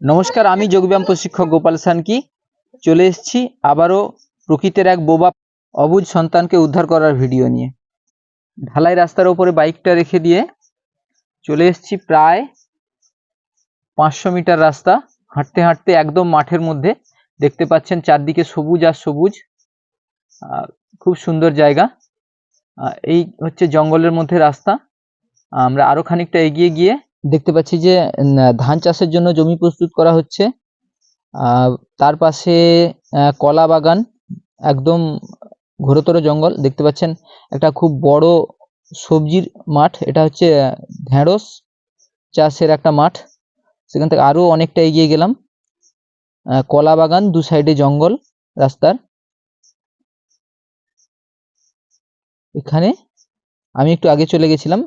নমস্কার, আমি যোগব্যায়াম প্রশিক্ষক গোপাল সানকি চলে এসেছি আবারও প্রকৃতির এক বোবা অবুঝ সন্তানকে উদ্ধার করার ভিডিও নিয়ে। ঢালাই রাস্তার উপরে বাইকটা রেখে দিয়ে চলে এসেছি প্রায় 500 মিটার রাস্তা হাঁটতে হাঁটতে একদম মাঠের মধ্যে। দেখতে পাচ্ছেন চারদিকে সবুজ আর সবুজ, খুব সুন্দর জায়গা। এই হচ্ছে জঙ্গলের মধ্যে রাস্তা। আমরা আরো খানিকটা এগিয়ে গিয়ে দেখতে পাচ্ছি যে ধান চাষের জন্য জমি প্রস্তুত করা হচ্ছে। তার পাশে কলা বাগান, একদম ঘোরতর জঙ্গল। দেখতে পাচ্ছেন একটা খুব বড় সবজির মাঠ, এটা হচ্ছে ঢেঁড়স চাষের একটা মাঠ। সেখান থেকে আরো অনেকটা এগিয়ে গেলাম, কলা বাগান, দু সাইডে জঙ্গল রাস্তার। এখানে আমি একটু আগে চলে গেছিলাম,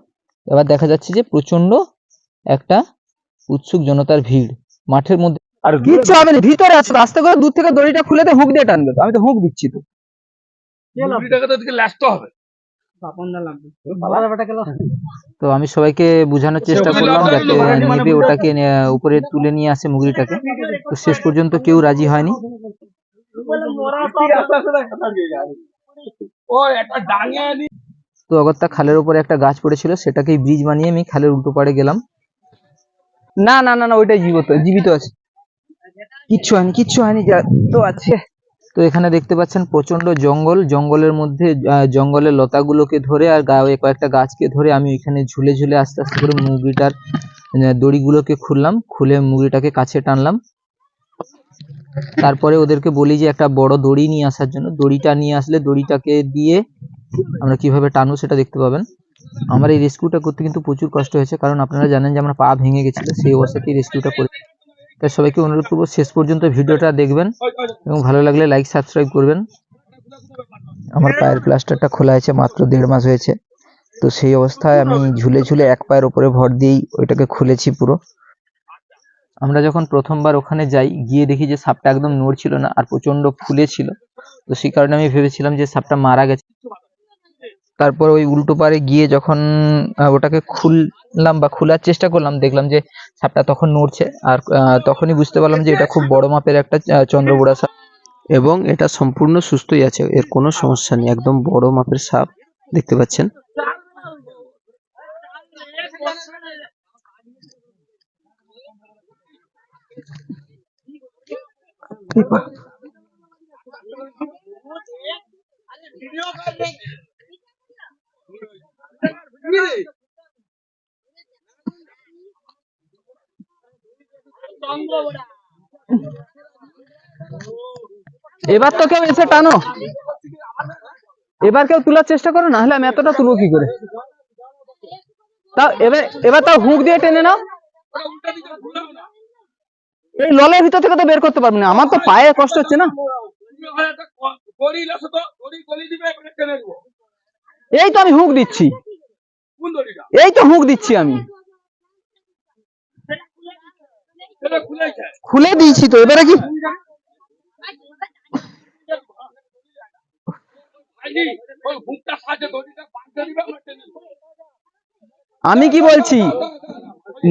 এবার দেখা যাচ্ছে যে প্রচন্ড একটা উৎসুক জনতার ভিড় মাঠের মধ্যে। আর কিচ্ছু হবে না, ভিতরে আছে, আস্তে করে দূর থেকে দড়িটা খুলে দে, হুক দিয়ে টানবে। আমি তো হুক দিচ্ছি। তো আমি সবাইকে বোঝানোর চেষ্টা করলাম যাতে নেবে ওটাকে উপরে তুলে নিয়ে আসে মুগরিটাকে। তো শেষ পর্যন্ত কেউ রাজি হয়নি। তো অগত্যা খালের উপরে একটা গাছ পড়েছিল, সেটাকেই ব্রিজ বানিয়ে আমি খালের উল্টো পাড়ে গেলাম। না না না না, ওইটাই জীবিত আছে, কিচ্ছু হয়নি, কিচ্ছু হয়নি, তো আছে। তো এখানে দেখতে পাচ্ছেন প্রচন্ড জঙ্গল, জঙ্গলের মধ্যে জঙ্গলের লতাগুলোকে ধরে আর গায়ে কয়েকটা গাছকে ধরে আমি এখানে ঝুলে ঝুলে আস্তে আস্তে করে মুগরিটার দড়িগুলোকে খুললাম, খুলে মুগরিটাকে কাছে টানলাম। তারপরে ওদেরকে বলি যে একটা বড় দড়ি নিয়ে আসার জন্য। দড়িটা নিয়ে আসলে দড়িটাকে দিয়ে আমরা কিভাবে টানবো সেটা দেখতে পাবেন। আমার এই রেস্কিউটা করতে কিন্তু প্রচুর কষ্ট হয়েছে, কারণ আপনারা জানেন যে আমার পা ভেঙে গেছিল, সেই অবস্থাতেই রেস্কিউটা করে। তাই সবাইকে অনুরোধ করবো শেষ পর্যন্ত ভিডিওটা দেখবেন এবং ভালো লাগলে লাইক সাবস্ক্রাইব করবেন। আমার পায়ের প্লাস্টারটা খোলা আছে, মাত্র 1.5 মাস হয়েছে। তো সেই অবস্থায় আমি ঝুলে ঝুলে এক পায়ের উপরে ভর দিয়েই ওইটাকে খুলেছি পুরো। আমরা যখন প্রথমবার ওখানে যাই, গিয়ে দেখি যে সাপটা একদম নড়ছিল না আর প্রচন্ড ফুলে ছিল। তো সেই কারণে আমি ভেবেছিলাম যে সাপটা মারা গেছে। তারপর ওই উল্টো পারে গিয়ে যখন ওটাকে খুললাম বা খোলার চেষ্টা করলাম, দেখলাম যে সাপটা তখন নড়ছে। আর তখনই বুঝতে পারলাম যে এটা খুব বড় মাপের একটা চন্দ্রবোড়া সাপ এবং এটা সম্পূর্ণ সুস্থই আছে, এর কোনো সমস্যা নেই। একদম বড় মাপের সাপ দেখতে পাচ্ছেন। এবার তো কেউ এসে টানো, এবার কেউ তোলার চেষ্টা করো, না হলে আমি এতটা তুলবো কি করে। তাও এবার তাও হুক দিয়ে টেনে নাও। এই ললের ভিতর থেকে তো বের করতে পারবো না, আমার তো পায়ে কষ্ট হচ্ছে না। এই তো আমি হুক দিচ্ছি, এই তো হুক দিচ্ছি, আমি খুলে দিয়েছি তো। এবারে কি আমি কি বলছি,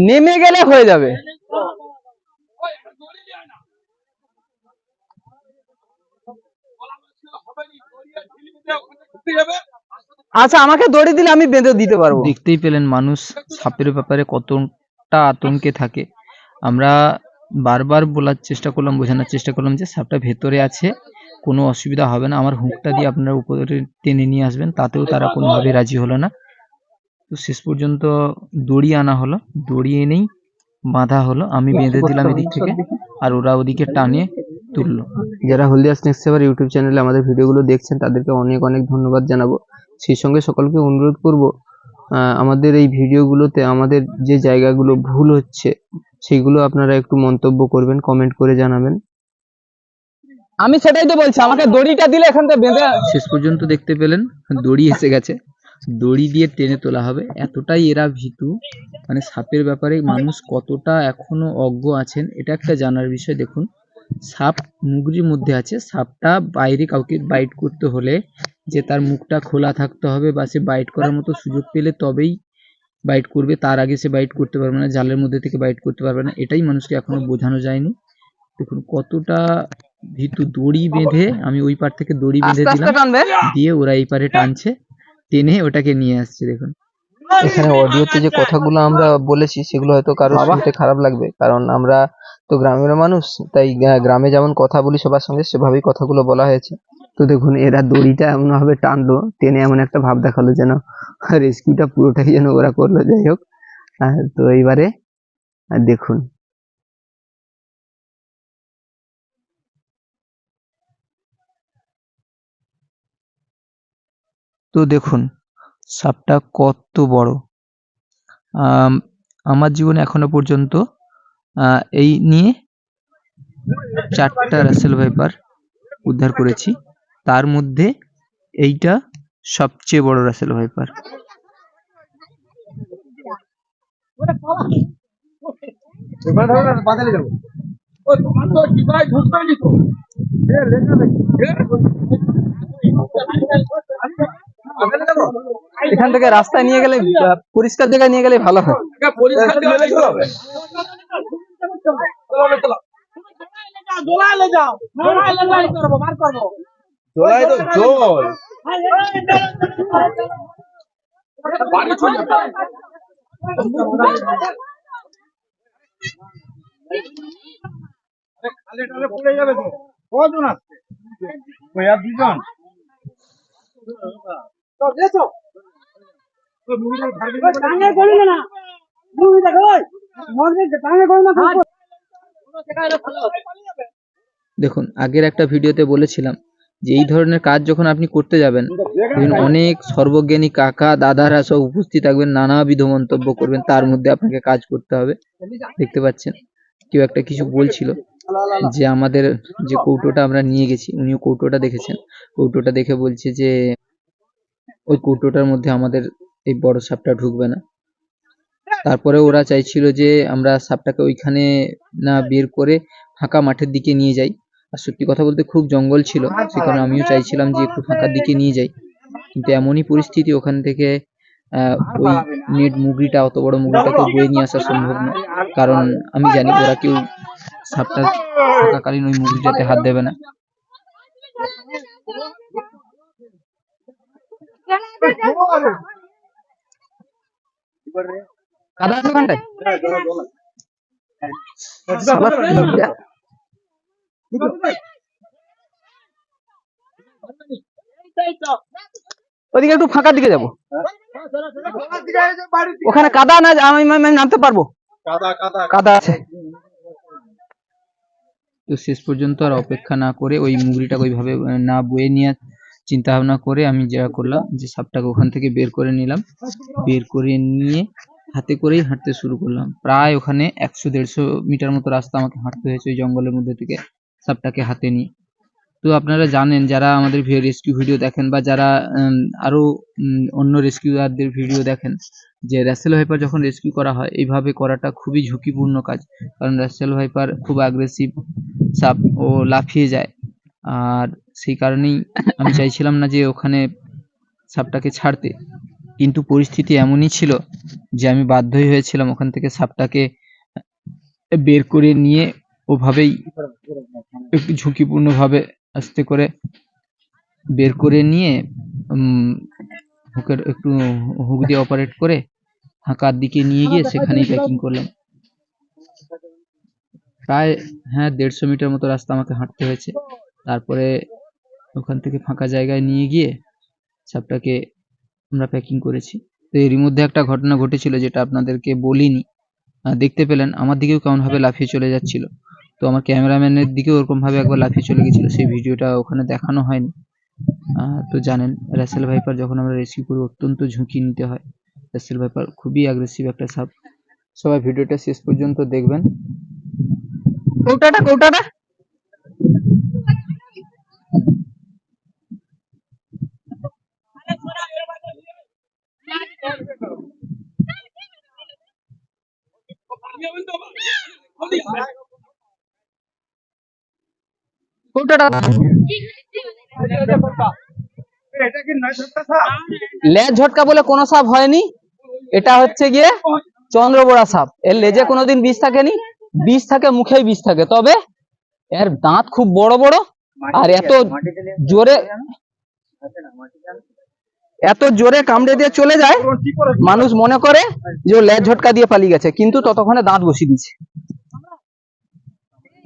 নেমে গেলে হয়ে যাবে। আচ্ছা, আমাকে দড়ি দিলে আমি বেঁধে দিতে পারবো। দেখতেই পেলেন মানুষ সাপের ব্যাপারে কতটা আতঙ্কে থাকে। আমরা বারবার বলার চেষ্টা করলাম, বোঝানোর চেষ্টা করলাম যে সাপটা ভেতরে আছে, কোনো অসুবিধা হবে না, আমার হুকটা দিয়ে আপনারা উপরে টেনে নিয়ে আসবেন। তাতেও তারা কোনোভাবে রাজি হলো না। তো শেষ পর্যন্ত দড়ি আনা হলো, দড়ি এনেই বাঁধা হলো, আমি বেঁধে দিলাম এদিক থেকে আর ওরা ওদিকে টানে তুললো। যারা হলদিয়া স্নেক সেভার ইউটিউব চ্যানেলে আমাদের ভিডিওগুলো দেখছেন তাদেরকে অনেক অনেক ধন্যবাদ জানাবো। সেই সঙ্গে সকলকে অনুরোধ করব, আমাদের এই ভিডিওগুলোতে আমাদের যে জায়গাগুলো ভুল হচ্ছে সেগুলো আপনারা একটু মন্তব্য করবেন, কমেন্ট করে জানাবেন। আমি সেটাই তো বলছি, আমাকে দড়িটা দিলে এখান থেকে বেঁধে। শেষ পর্যন্ত দেখতে পেলেন দড়ি এসে গেছে, দড়ি দিয়ে টেনে তোলা হবে। এতটাই এরা ভীতু, মানে সাপের ব্যাপারে মানুষ কতটা এখনো অজ্ঞ আছেন এটা একটা জানার বিষয়। দেখুন, সাপ মুগরির মধ্যে আছে, সাপটা বাইরে কাউকে বাইট করতে হলে যে তার মুখটা খোলা থাকতে হবে বা সে বাইট করার মতো সুযোগ পেলে তবেই বাইট করবে, তার আগে সে বাইট করতে পারবে না, জালের মধ্যে থেকে বাইট করতে পারবে না। এটাই মানুষকে এখনো বোঝানো যায়নি। দেখুন কতটা ভীতু, দড়ি বেঁধে আমি ওই পার থেকে দড়ি বেঁধে দিলাম, দিয়ে ওরা এই পারে টানছে, টেনে ওটাকে নিয়ে আসছে। দেখুন এখানে অডিওতে যে কথাগুলো আমরা বলেছি সেগুলো হয়তো কারো শুনতে খারাপ লাগবে, কারণ আমরা তো গ্রামের মানুষ, তাই গ্রামে যেমন কথা বলি সবার সঙ্গে সেভাবেই কথাগুলো বলা হয়েছে। তো দেখুন এরা দড়িটা এমন ভাবে টানলো, টেনে এমন একটা ভাব দেখালো যেন রেস্কিউটা পুরোটাই যেন ওরা করলো। যাই হোক, তো এইবারে দেখুন তো দেখুন সাপটা কত বড়। আমার জীবনে এখনো পর্যন্ত এই নিয়ে 4টা রাসেল ভাইপার উদ্ধার করেছি, তার মধ্যে এইটা সবচেয়ে বড় রাসেল ভাইপার। এখান থেকে রাস্তায় নিয়ে গেলে, পরিষ্কার জায়গায় নিয়ে গেলে ভালো হয়। দেখুন আগের একটা ভিডিওতে বলেছিলাম যে এই ধরনের কাজ যখন আপনি করতে যাবেন, অনেক সর্বজ্ঞানী কাকা দাদারা সব উপস্থিত থাকবেন, নানাবিধ মন্তব্য করবেন, তার মধ্যে আপনাকে কাজ করতে হবে। দেখতে পাচ্ছেন কেউ একটা কিছু বলছিল যে আমাদের যে কৌটোটা আমরা নিয়ে গেছি, উনিও কৌটোটা দেখেছেন, কৌটোটা দেখে বলছে যে ওই কৌটোটার মধ্যে আমাদের এই বড় সাপটা ঢুকবে না। তারপরে ওরা চাইছিল যে আমরা সাপটাকে ওইখানে না বের করে ফাঁকা মাঠের দিকে নিয়ে যাই। আর সত্যি কথা বলতে খুব জঙ্গল ছিল, সে কারণে আমিও চাইছিলাম যে একটু ফাঁকার দিকে নিয়ে যাই, কিন্তু এমনই পরিস্থিতি ওখান থেকে ওই নেট মুগরিটা, অত বড় মুগরিটাকে বয়ে নিয়ে আসা সম্ভব না, কারণ আমি জানি ওরা কেউ সাপটা থাকাকালীন ওই মুগরিটাতে হাত দেবে না। কাদা আছে ওখানটায়? ওদিকে একটু ফাঁকার দিকে যাবো, ওখানে কাদা না, আমি নামতে পারবো, কাদা আছে। তো শেষ পর্যন্ত আর অপেক্ষা না করে ওই মুগরিটাকে ওইভাবে না বয়ে নিয়ে চিন্তা ভাবনা করে আমি যা করলাম যে সাপটাকে ওখান থেকে বের করে নিলাম, বের করে নিয়ে হাতে করেই হাঁটতে শুরু করলাম। প্রায় ওখানে 100-150 মিটার মতো রাস্তা আমাকে হাঁটতে হয়েছে ওই জঙ্গলের মধ্যে থেকে সাপটাকে হাতে নিয়ে। তো আপনারা জানেন যারা আমাদের রেস্কিউ ভিডিও দেখেন বা যারা আরো অন্য রেস্কিউয়ারদের ভিডিও দেখেন, যে রাসেল ভাইপার যখন রেস্কিউ করা হয় এইভাবে করাটা খুবই ঝুঁকিপূর্ণ কাজ, কারণ রাসেল ভাইপার খুব অ্যাগ্রেসিভ সাপ, ও লাফিয়ে যায়। আর সেই কারণেই আমি চাইছিলাম না যে ওখানে সাপটাকে ছাড়তে, কিন্তু পরিস্থিতি এমনই ছিল যে আমি বাধ্যই হয়েছিলাম ওখান থেকে সাপটাকে বের করে নিয়ে ওভাবেই একটু ঝুঁকিপূর্ণ ভাবে আস্তে করে বের করে নিয়ে হুকের একটু হুক দিয়ে অপারেট করে ফাঁকার দিকে নিয়ে গিয়ে সেখানেই প্যাকিং করলাম। প্রায় 150 মিটার মতো রাস্তা আমাকে হাঁটতে হয়েছে, তারপরে ওখান থেকে ফাঁকা জায়গায় নিয়ে গিয়ে সাপটাকে আমরা প্যাকিং করেছি। তো এরই মধ্যে একটা ঘটনা ঘটেছিল যেটা আপনাদেরকে বলিনি, দেখতে পেলেন আমার দিকেও কেমন ভাবে লাফিয়ে চলে যাচ্ছিল, তো আমার ক্যামেরাম্যানের দিকেও ওরকম ভাবে একবার লাফিয়ে চলে গেছিল, সেই ভিডিওটা ওখানে দেখানো হয়নি। তো জানেন রাসেল ভাইপার যখন আমরা রেস্কিউ করি অত্যন্ত ঝুঁকি নিতে হয়, রাসেল ভাইপার খুবই অ্যাগ্রেসিভ একটা সাপ। সবাই ভিডিওটা শেষ পর্যন্ত দেখবেন। কৌটাটা লেজ ঝটকা বলে কোনো সাপ হয়নি, এটা হচ্ছে গিয়ে চন্দ্রবোড়া সাপ। এর লেজে কোনোদিন বিষ থাকেনি, বিষ থাকে মুখেই বিষ থাকে, তবে এর দাঁত খুব বড় বড় আর এত জোরে কামড়ে দিয়ে চলে যায়, মানুষ মনে করে যে ও লেজ ঝটকা দিয়ে পালিয়ে গেছে, কিন্তু ততক্ষণে দাঁত বসিয়ে দিচ্ছে।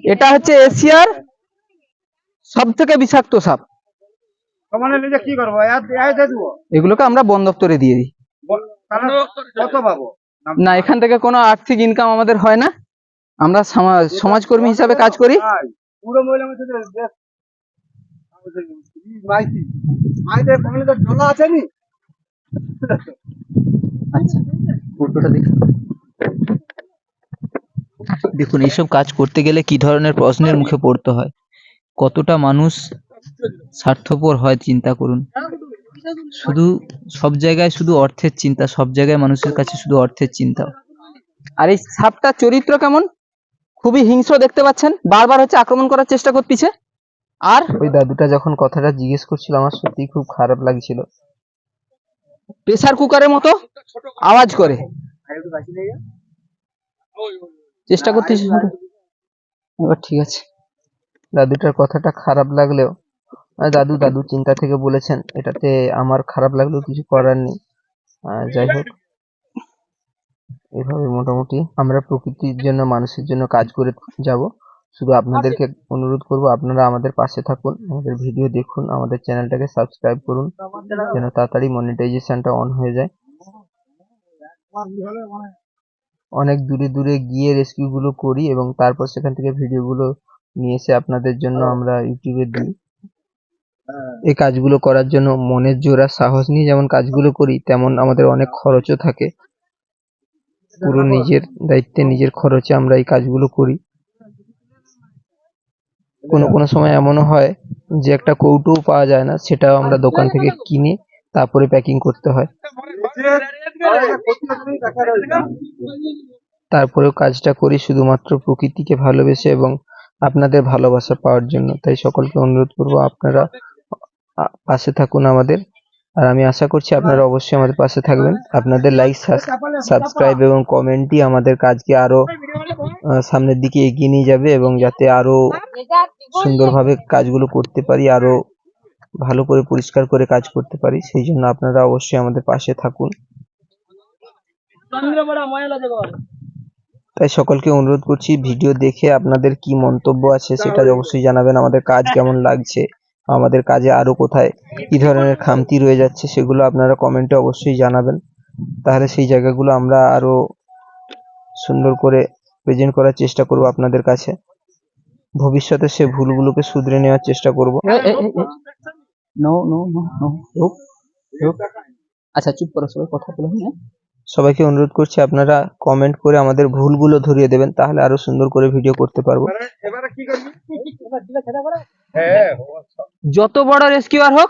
এটা হচ্ছে এশিয়ার সব থেকে বিষাক্ত সাপ। এগুলোকে আমরা বন দপ্তরে দিয়ে দিই। না, এখান থেকে কোনো আর্থিক ইনকাম আমাদের হয় না, আমরা সমাজকর্মী হিসাবে কাজ করি। দেখুন, এইসব কাজ করতে গেলে কি ধরনের প্রশ্নের মুখে পড়তে হয়, কতটা মানুষ স্বার্থপর হয় চিন্তা করুন। শুধু সব জায়গায় শুধু অর্থের চিন্তা, সব জায়গায় মানুষের কাছে শুধু অর্থের চিন্তা। আর এই সাপটার চরিত্র কেমন, খুবই হিংস্র দেখতে পাচ্ছেন, বারবার হচ্ছে আক্রমণ করার চেষ্টা করতেছে। আর ওই দাদুটা যখন কথাটা জিজ্ঞেস করছিল আমার সত্যি খুব খারাপ লাগছিল, প্রেসার কুকারের মতো আওয়াজ করে চেষ্টা করতেছি। এবার ঠিক আছে, দাদুটার কথাটা খারাপ লাগলেও দাদু চিন্তা থেকে বলেছেন, এটাতে আমার খারাপ লাগলেও কিছু করার নেই। যাই হোক, এভাবে মোটামুটি আমরা প্রকৃতির জন্য মানুষের জন্য কাজ করে যাব। শুধু আপনাদেরকে অনুরোধ করব, আপনারা আমাদের পাশে থাকুন, আমাদের ভিডিও দেখুন, আমাদের চ্যানেলটাকে সাবস্ক্রাইব করুন যেন তাড়াতাড়ি মনিটাইজেশনটা অন হয়ে যায়। অনেক দূরে দূরে গিয়ে রেস্কিউ গুলো করি এবং তারপর সেখান থেকে ভিডিওগুলো নিয়ে এসে আপনাদের জন্য আমরা ইউটিউবে দিই। এই কাজগুলো করার জন্য মনের জোর আর সাহস নিয়ে যেমন কাজগুলো করি, তেমন আমাদের অনেক খরচও থাকে। পুরো নিজের দায়িত্বে নিজের খরচে আমরা এই কাজগুলো করি। কোনো সময় এমনও হয় যে একটা কৌটোও পাওয়া যায় না, সেটাও আমরা দোকান থেকে কিনে তারপরে প্যাকিং করতে হয়। তারপরেও কাজটা করি শুধুমাত্র প্রকৃতিকে ভালোবেসে এবং আপনাদের ভালোবাসা পাওয়ার জন্য। তাই সকলকে অনুরোধ করবো, আপনারা পাশে থাকুন আমাদের, আর আমি আশা করছি আপনারা অবশ্যই আমাদের পাশে থাকবেন। আপনাদের লাইক, সাবস্ক্রাইব এবং কমেন্টই আমাদের কাজকে আরো সামনের দিকে এগিয়ে নিয়ে যাবে এবং যাতে আরো সুন্দরভাবে কাজগুলো করতে পারি, আরো ভালো করে পরিষ্কার করে কাজ করতে পারি। সেই জন্য আপনারা অবশ্যই আমাদের পাশে থাকুন। তাই সকলকে অনুরোধ করছি, ভিডিও দেখে আপনাদের কি মন্তব্য আছে সেটা অবশ্যই জানাবেন। আমাদের কাজ কেমন লাগছে, আমাদের কাজে আরো কোথায় কি ধরনের খামতি রয়ে যাচ্ছে সেগুলো আপনারা কমেন্টে অবশ্যই জানাবেন। তাহলে সেই জায়গাগুলো আমরা আরো সুন্দর করে প্রেজেন্ট করার চেষ্টা করব আপনাদের কাছে। ভবিষ্যতে সে ভুলগুলোকে শুধরে নেওয়ার চেষ্টা করব। আচ্ছা, চুপ করো, সবাই কথা বলো। সবাইকে অনুরোধ করছি আপনারা কমেন্ট করে আমাদের ভুলগুলো ধরিয়ে দেবেন, তাহলে আরো সুন্দর করে ভিডিও করতে পারবো। যত বড় রেস্কিউয়ার হোক,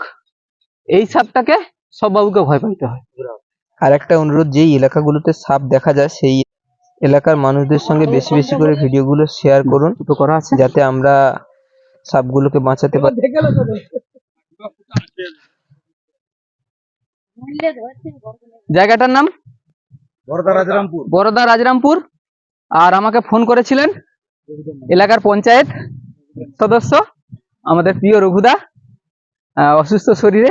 এই সাপটাকে সব বাবুকে ভয় পাইতে হয়। আর একটা অনুরোধ, যেই এলাকাগুলোতে সাপ দেখা যায় সেই এলাকার মানুষদের সঙ্গে বেশি বেশি করে ভিডিওগুলো শেয়ার করুন, যাতে আমরা সাপগুলোকে বাঁচাতে পারি। জায়গাটার নাম বরদা রাজরামপুর। আর আমাকে ফোন করেছিলেন এলাকার পঞ্চায়েত সদস্য আমাদের প্রিয় রঘুদা, অসুস্থ শরীরে।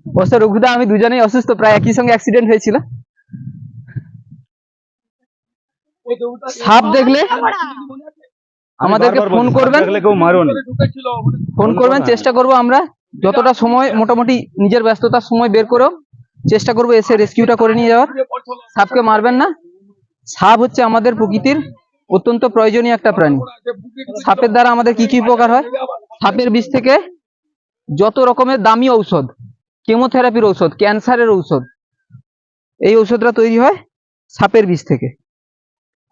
অবশ্য রঘুদা আমি দুজনেই অসুস্থ, প্রায় একই সঙ্গে অ্যাক্সিডেন্ট হয়েছিল। সাপ দেখলে আমাদেরকে ফোন করবেন, চেষ্টা করব আমরা যতটা সময়, মোটামুটি নিজের ব্যস্ততার সময় বের করেও চেষ্টা করব এসে রেস্কিউটা করে নিয়ে যাওয়ার। সাপকে মারবেন না। সাপ হচ্ছে আমাদের প্রকৃতির অত্যন্ত প্রয়োজনীয় একটা প্রাণী। সাপের দ্বারা আমাদের কি কি উপকার হয়, সাপের বিষ থেকে যত রকমের দামি ঔষধ, কেমোথেরাপির ঔষধ, ক্যান্সারের ঔষধ, এই ঔষধটা তৈরি হয় সাপের বিষ থেকে।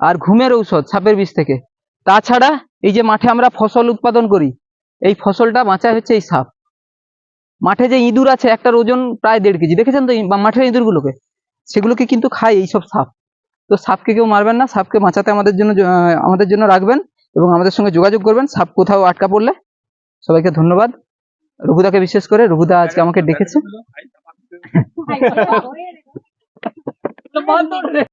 আর ঘুমের ঔষধ সাপের বিষ থেকে। তাছাড়া এই যে মাঠে আমরা ফসল উৎপাদন করি, এই ফসলটা বাঁচায় হচ্ছে এই সাপ। মাঠে যে ইঁদুর আছে, একটার ওজন প্রায় 1.5 কেজি, দেখেছেন তো মাঠের ইঁদুরগুলোকে, সেগুলোকে কিন্তু খায় এইসব সাপ। তো সাপকে কেউ মারবেন না, সাপকে বাঁচাতে আমাদের জন্য রাখবেন এবং আমাদের সঙ্গে যোগাযোগ করবেন সাপ কোথাও আটকা পড়লে। সবাইকে ধন্যবাদ, রঘুদাকে বিশেষ করে। রঘুদা আজকে আমাকে ডেকেছে।